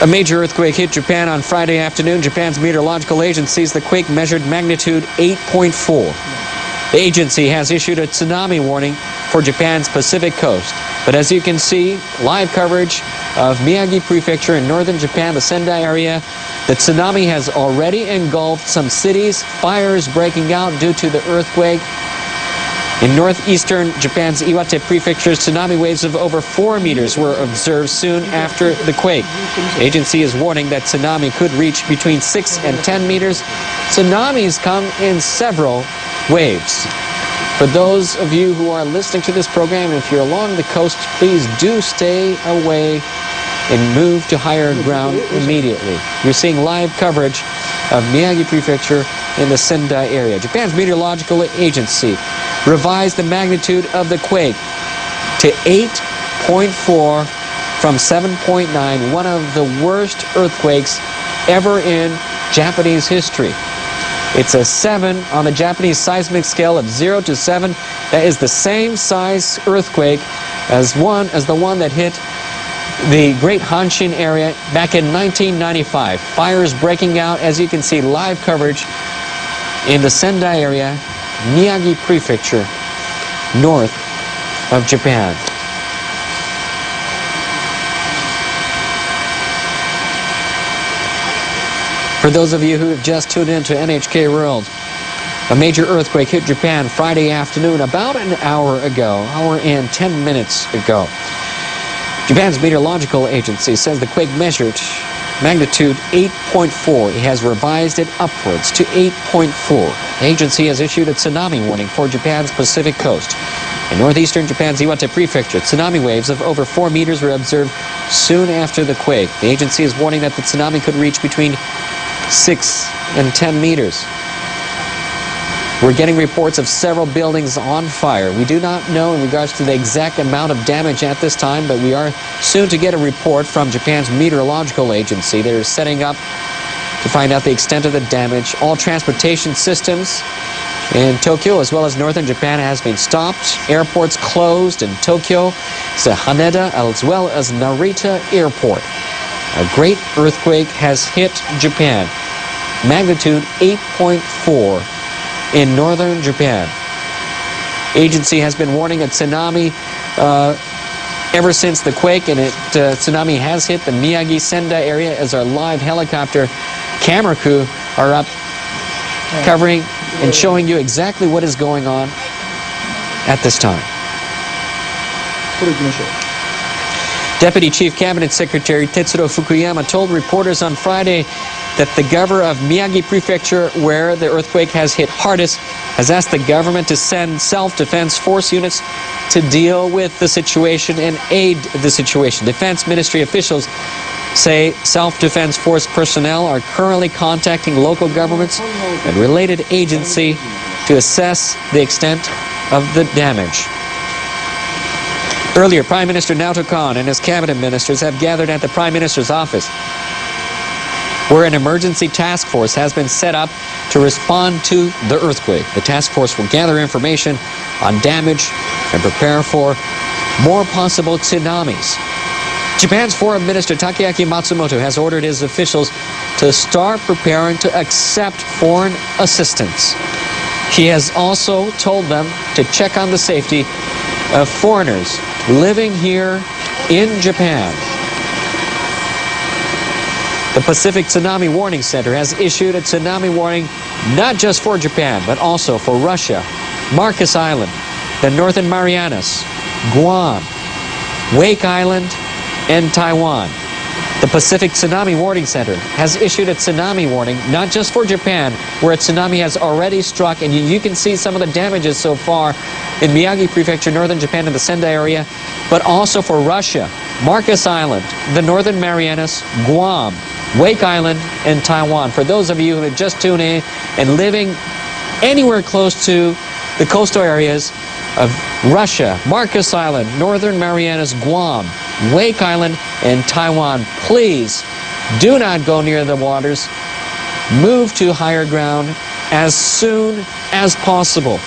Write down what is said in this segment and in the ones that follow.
A major earthquake hit Japan on Friday afternoon. Japan's meteorological agency says the quake measured magnitude 8.4. The agency has issued a tsunami warning for Japan's Pacific coast. But as you can see, live coverage of Miyagi Prefecture in northern Japan, the Sendai area, the tsunami has already engulfed some cities, fires breaking out due to the earthquake. In northeastern Japan's Iwate Prefecture, tsunami waves of over 4 meters were observed soon after the quake. The agency is warning that tsunami could reach between 6 and 10 meters. Tsunamis come in several waves. For those of you who are listening to this program, if you're along the coast, please do stay away and move to higher ground immediately. You're seeing live coverage of Miyagi Prefecture in the Sendai area. Japan's meteorological agency revised the magnitude of the quake to 8.4 from 7.9, one of the worst earthquakes ever in Japanese history. It's a 7 on the Japanese seismic scale of 0 to 7. That is the same size earthquake as the one that hit the Great Hanshin area back in 1995. Fires breaking out, as you can see, live coverage in the Sendai area, Miyagi Prefecture, north of Japan. For those of you who have just tuned in to NHK World, a major earthquake hit Japan Friday afternoon about an hour and 10 minutes ago. Japan's meteorological agency says the quake measured magnitude 8.4. It has revised it upwards to 8.4. The agency has issued a tsunami warning for Japan's Pacific coast. In northeastern Japan's Iwate Prefecture, tsunami waves of over 4 meters were observed soon after the quake. The agency is warning that the tsunami could reach between 6 and 10 meters. We're getting reports of several buildings on fire. We do not know in regards to the exact amount of damage at this time, but we are soon to get a report from Japan's meteorological agency. They're setting up to find out the extent of the damage. All transportation systems in Tokyo as well as northern Japan has been stopped. Airports closed in Tokyo, Haneda, as well as Narita Airport. A great earthquake has hit Japan. Magnitude 8.4 in northern Japan. Agency has been warning a tsunami ever since the quake, and tsunami has hit the Miyagi Sendai area as our live helicopter camera crew are up covering and showing you exactly what is going on at this time. Deputy Chief Cabinet Secretary Tetsuro Fukuyama told reporters on Friday that the governor of Miyagi Prefecture, where the earthquake has hit hardest, has asked the government to send self-defense force units to deal with the situation and aid the situation. Defense Ministry officials say self-defense force personnel are currently contacting local governments and related agency to assess the extent of the damage. Earlier, Prime Minister Naoto Kan and his cabinet ministers have gathered at the Prime Minister's office, where an emergency task force has been set up to respond to the earthquake. The task force will gather information on damage and prepare for more possible tsunamis. Japan's Foreign Minister Takeaki Matsumoto has ordered his officials to start preparing to accept foreign assistance. He has also told them to check on the safety of foreigners living here in Japan. The Pacific Tsunami Warning Center has issued a tsunami warning not just for Japan, but also for Russia, Marcus Island, the Northern Marianas, Guam, Wake Island, and Taiwan. The Pacific Tsunami Warning Center has issued a tsunami warning not just for Japan, where a tsunami has already struck, and you can see some of the damages so far in Miyagi Prefecture, northern Japan, and the Sendai area, but also for Russia, Marcus Island, the Northern Marianas, Guam, Wake Island, and Taiwan. For those of you who have just tuned in and living anywhere close to the coastal areas of Russia, Marcus Island, Northern Marianas, Guam, Wake Island, and Taiwan, please do not go near the waters. Move to higher ground as soon as possible.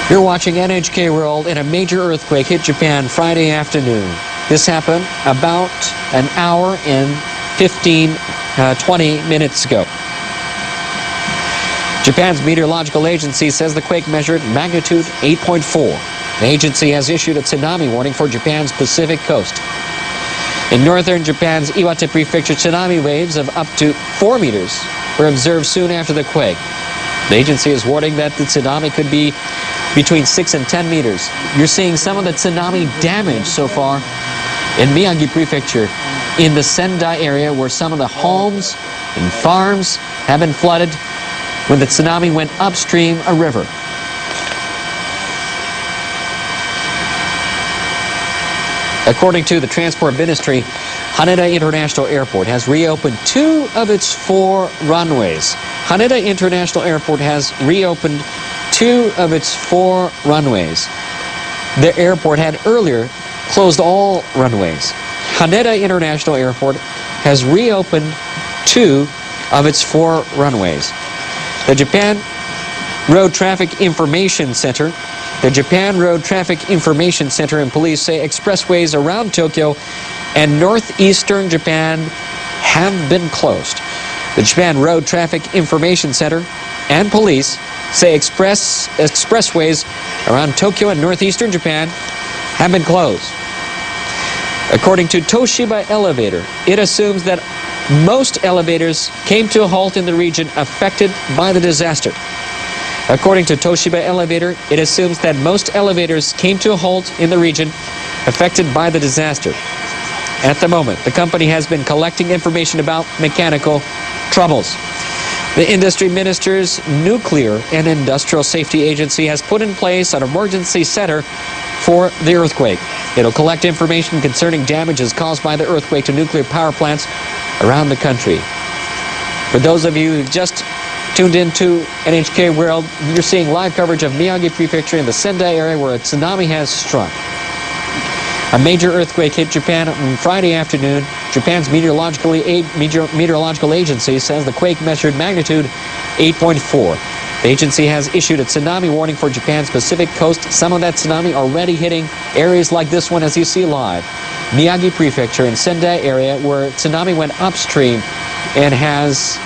You're watching NHK World, and a major earthquake hit Japan Friday afternoon. This happened about an hour and 20 minutes ago. Japan's meteorological agency says the quake measured magnitude 8.4. The agency has issued a tsunami warning for Japan's Pacific coast. In northern Japan's Iwate Prefecture, tsunami waves of up to 4 meters were observed soon after the quake. The agency is warning that the tsunami could be between 6 and 10 meters. You're seeing some of the tsunami damage so far in Miyagi Prefecture, in the Sendai area, where some of the homes and farms have been flooded when the tsunami went upstream a river. According to the Transport Ministry, Haneda International Airport has reopened 2 of its 4 runways. Haneda International Airport has reopened 2 of its 4 runways. The airport had earlier closed all runways. Haneda International Airport has reopened 2 of its 4 runways. The Japan Road Traffic Information Center and police say expressways around Tokyo and northeastern Japan have been closed. The Japan Road Traffic Information Center and police say expressways around Tokyo and northeastern Japan have been closed. According to Toshiba Elevator, it assumes that most elevators came to a halt in the region affected by the disaster. According to Toshiba Elevator, it assumes that most elevators came to a halt in the region affected by the disaster. At the moment, the company has been collecting information about mechanical troubles. The Industry Minister's Nuclear and Industrial Safety Agency has put in place an emergency center for the earthquake. It'll collect information concerning damages caused by the earthquake to nuclear power plants around the country. For those of you who've just tuned into NHK World, you're seeing live coverage of Miyagi Prefecture in the Sendai area where a tsunami has struck. A major earthquake hit Japan on Friday afternoon. Japan's meteorological agency says the quake measured magnitude 8.4. The agency has issued a tsunami warning for Japan's Pacific coast. Some of that tsunami already hitting areas like this one, as you see live. Miyagi Prefecture in Sendai area, where tsunami went upstream and has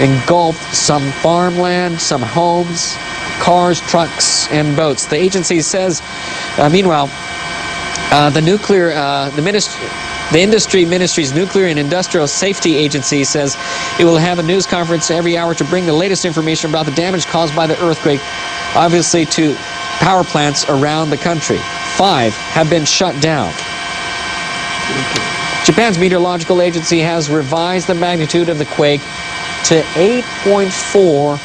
engulfed some farmland, some homes, cars, trucks, and boats. The agency says, meanwhile, the Industry Ministry's Nuclear and Industrial Safety Agency says it will have a news conference every hour to bring the latest information about the damage caused by the earthquake, obviously to power plants around the country. 5 have been shut down. Japan's meteorological agency has revised the magnitude of the quake to 8.4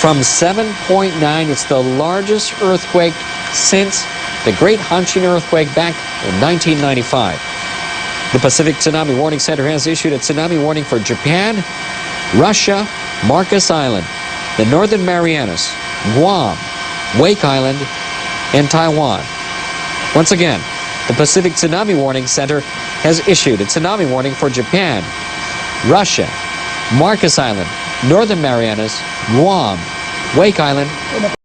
from 7.9. It's the largest earthquake since the Great Hanshin earthquake back in 1995. The Pacific Tsunami Warning Center has issued a tsunami warning for Japan, Russia, Marcus Island, the Northern Marianas, Guam, Wake Island, and Taiwan. Once again, the Pacific Tsunami Warning Center has issued a tsunami warning for Japan, Russia, Marcus Island, Northern Marianas, Guam, Wake Island,